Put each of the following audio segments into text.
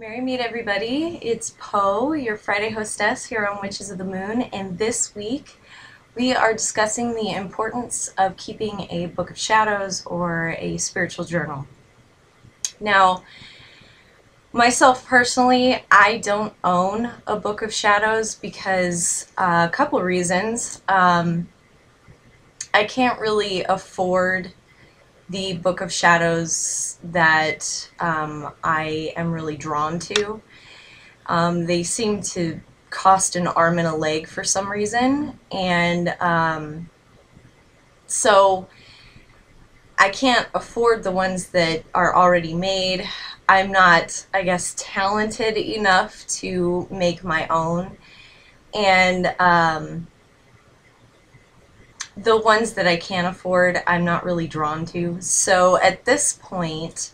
Merry meet everybody. It's Poe, your Friday hostess here on Witches of the Moon, and this week we are discussing the importance of keeping a book of shadows or a spiritual journal. Now, myself personally, I don't own a book of shadows because a couple of reasons. I can't really afford the Book of Shadows that I am really drawn to. They seem to cost an arm and a leg for some reason, and so I can't afford the ones that are already made. I'm not, I guess, talented enough to make my own, and the ones that I can afford, I'm not really drawn to. So at this point,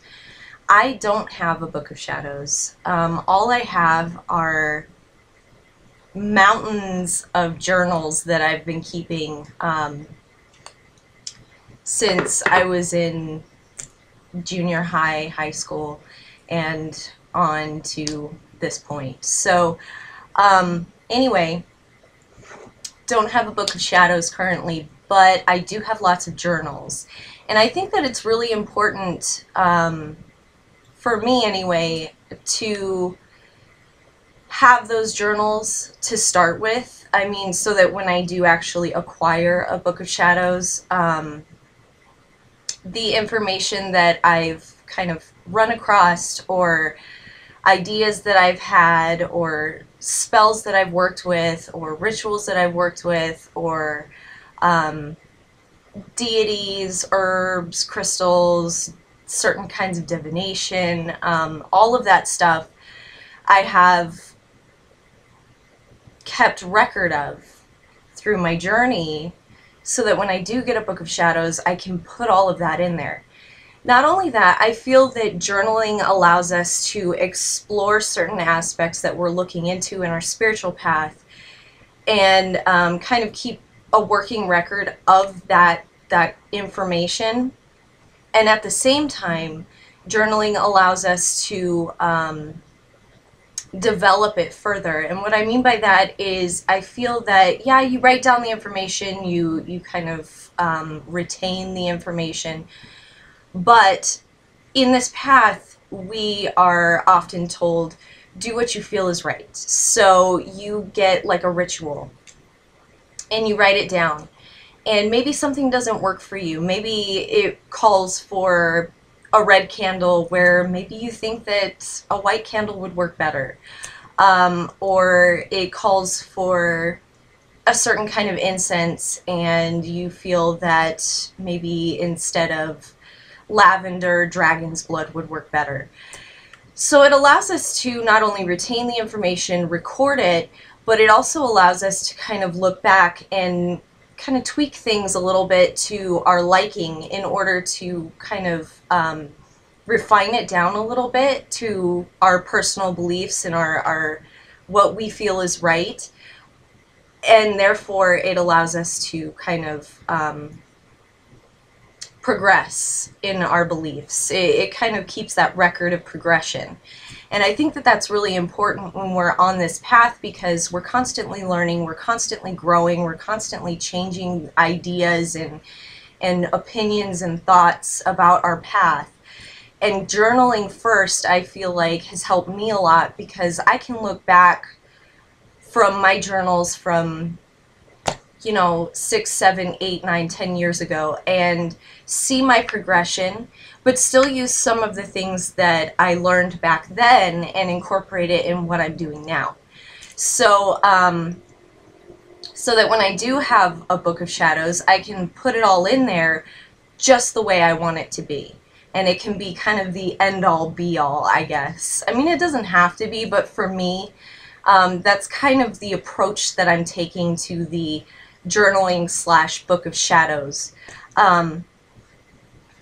I don't have a Book of Shadows. All I have are mountains of journals that I've been keeping since I was in junior high, high school, and on to this point. So anyway, don't have a Book of Shadows currently, but I do have lots of journals. And I think that it's really important, for me anyway, to have those journals to start with. I mean, so that when I do actually acquire a Book of Shadows, the information that I've kind of run across, or ideas that I've had, or spells that I've worked with, or rituals that I've worked with, or deities, herbs, crystals, certain kinds of divination, all of that stuff I have kept record of through my journey, so that when I do get a Book of Shadows, I can put all of that in there. Not only that, I feel that journaling allows us to explore certain aspects that we're looking into in our spiritual path, and kind of keep a working record of that information. And at the same time, journaling allows us to develop it further. And what I mean by that is, I feel that, yeah, you write down the information, you kind of retain the information, but in this path, we are often told, do what you feel is right. So you get like a ritual, and you write it down. And maybe something doesn't work for you. Maybe it calls for a red candle where maybe you think that a white candle would work better. Or it calls for a certain kind of incense, and you feel that maybe instead of lavender, dragon's blood would work better. So it allows us to not only retain the information, record it, but it also allows us to kind of look back and kind of tweak things a little bit to our liking, in order to kind of refine it down a little bit to our personal beliefs and our what we feel is right. And therefore it allows us to kind of progress in our beliefs. It kind of keeps that record of progression. And I think that that's really important when we're on this path, because we're constantly learning, we're constantly growing, we're constantly changing ideas and opinions and thoughts about our path. And journaling first, I feel like, has helped me a lot, because I can look back from my journals from, you know, 6, 7, 8, 9, 10 years ago, and see my progression, but still use some of the things that I learned back then and incorporate it in what I'm doing now. So, so that when I do have a Book of Shadows, I can put it all in there just the way I want it to be. And it can be kind of the end-all, be-all, I guess. I mean, it doesn't have to be, but for me, that's kind of the approach that I'm taking to the journaling / Book of Shadows.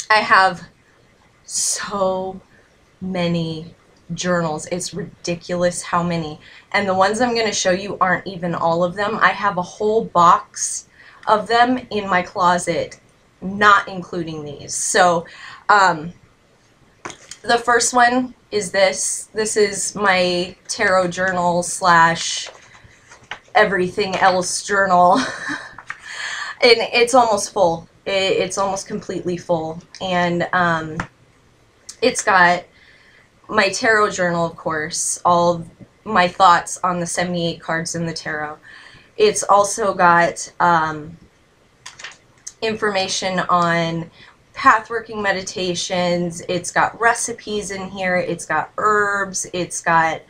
I have so many journals. It's ridiculous how many. And the ones I'm going to show you aren't even all of them. I have a whole box of them in my closet, not including these. So the first one is this. This is my tarot journal slash everything else journal. And it's almost full. It's almost completely full. And it's got my tarot journal, of course, all of my thoughts on the 78 cards in the tarot. It's also got information on pathworking meditations. It's got recipes in here. It's got herbs. It's got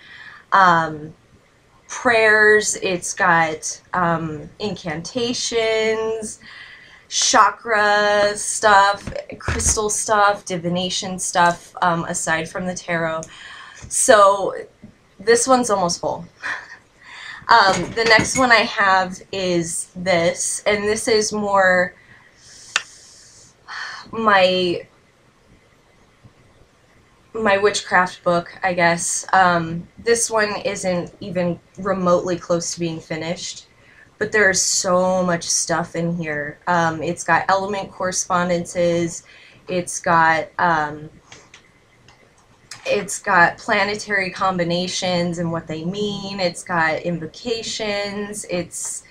prayers. It's got incantations, chakra stuff, crystal stuff, divination stuff, aside from the tarot. So this one's almost full. The next one I have is this, and this is more my witchcraft book, I guess. This one isn't even remotely close to being finished, but there's so much stuff in here. It's got element correspondences, it's got planetary combinations and what they mean, it's got invocations, it's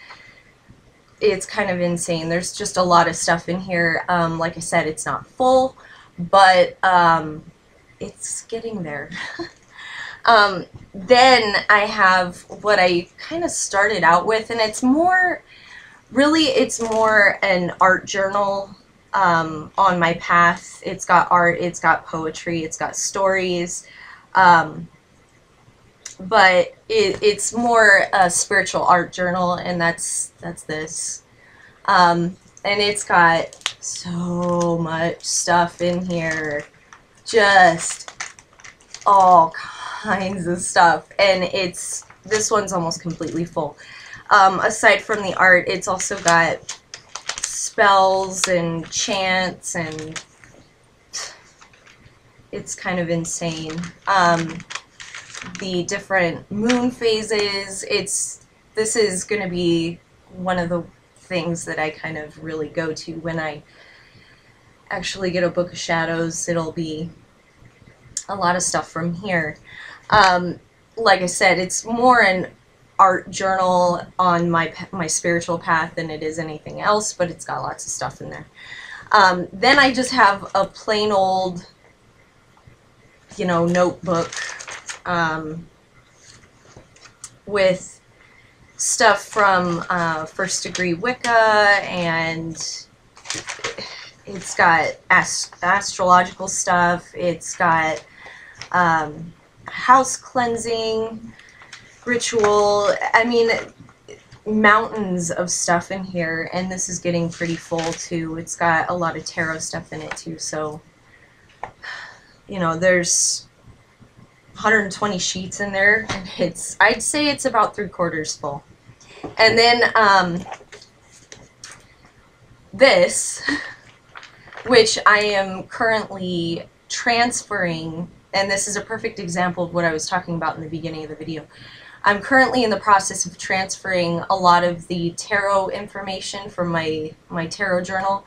kind of insane. There's just a lot of stuff in here. Like I said, it's not full, but it's getting there. Then I have what I kind of started out with, and it's more an art journal on my path. It's got art, it's got poetry, it's got stories, but it's more a spiritual art journal, and that's this. And it's got so much stuff in here, just all kinds of stuff, and this one's almost completely full. Aside from the art, it's also got spells and chants, and it's kind of insane. The different moon phases, this is going to be one of the things that I kind of really go to when I actually get a book of shadows. It'll be a lot of stuff from here. Like I said, it's more an art journal on my spiritual path than it is anything else, but it's got lots of stuff in there. Then I just have a plain old, notebook with stuff from First Degree Wicca, and it's got astrological stuff. It's got house cleansing, ritual. I mean, mountains of stuff in here, and this is getting pretty full too. It's got a lot of tarot stuff in it too, so there's 120 sheets in there, and I'd say it's about 3/4 full. And then this, which I am currently transferring, and this is a perfect example of what I was talking about in the beginning of the video. I'm currently in the process of transferring a lot of the tarot information from my tarot journal.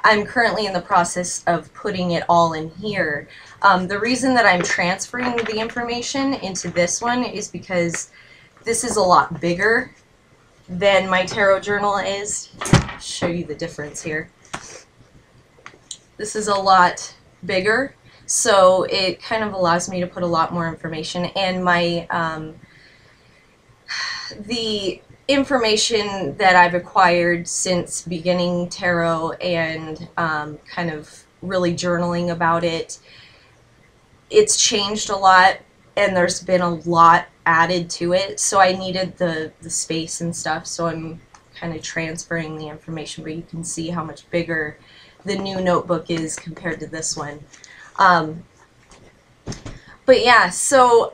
I'm currently in the process of putting it all in here. The reason that I'm transferring the information into this one is because this is a lot bigger than my tarot journal is. I'll show you the difference here. This is a lot bigger, so it kind of allows me to put a lot more information, and my the information that I've acquired since beginning tarot and kind of really journaling about it, it's changed a lot, and there's been a lot added to it, so I needed the space and stuff, so I'm kind of transferring the information, but you can see how much bigger the new notebook is compared to this one. But yeah, so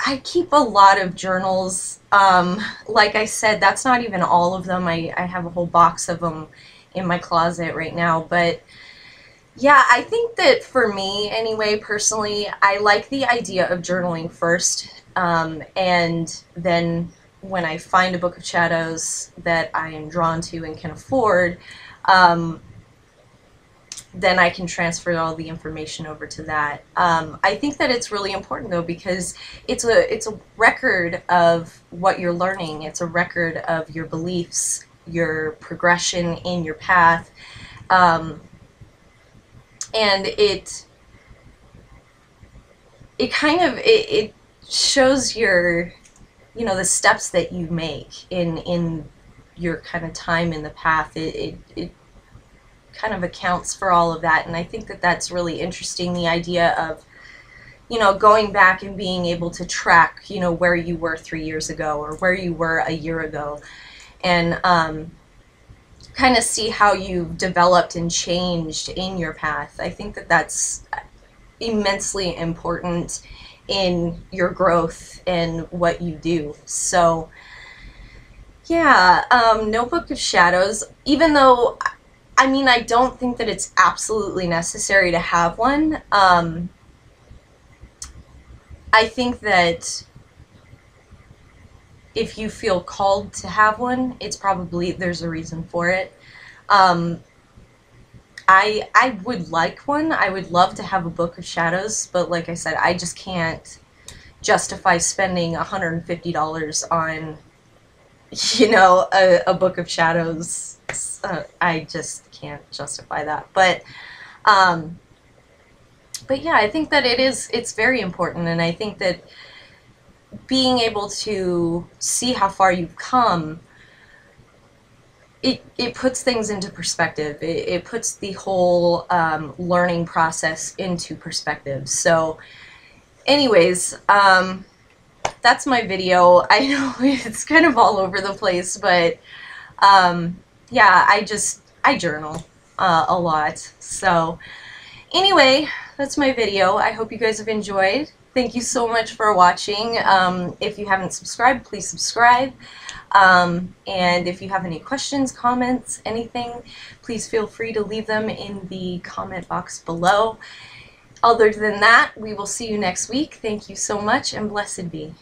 I keep a lot of journals. Like I said, that's not even all of them. I have a whole box of them in my closet right now, but yeah, I think that for me, anyway, personally, I like the idea of journaling first, and then when I find a book of shadows that I am drawn to and can afford, then I can transfer all the information over to that. I think that it's really important though, because it's a record of what you're learning. It's a record of your beliefs, your progression in your path, and it shows your, you know, the steps that you make in your kind of time in the path. It kind of accounts for all of that, and I think that that's really interesting, the idea of, you know, going back and being able to track, you know, where you were 3 years ago or where you were a year ago, and kind of see how you've developed and changed in your path. I think that that's immensely important in your growth and what you do. So yeah, Notebook of Shadows, even though, I mean, I don't think that it's absolutely necessary to have one. I think that if you feel called to have one, it's probably, there's a reason for it. I would like one. I would love to have a Book of Shadows, but like I said, I just can't justify spending $150 on, you know, a Book of Shadows. I just can't justify that. But yeah, I think that it's very important, and I think that being able to see how far you've come, it puts things into perspective. It puts the whole learning process into perspective. So anyways, that's my video. I know it's kind of all over the place, but yeah, I journal a lot. So anyway, that's my video. I hope you guys have enjoyed. Thank you so much for watching. If you haven't subscribed, please subscribe. And if you have any questions, comments, anything, please feel free to leave them in the comment box below. Other than that, we will see you next week. Thank you so much, and blessed be.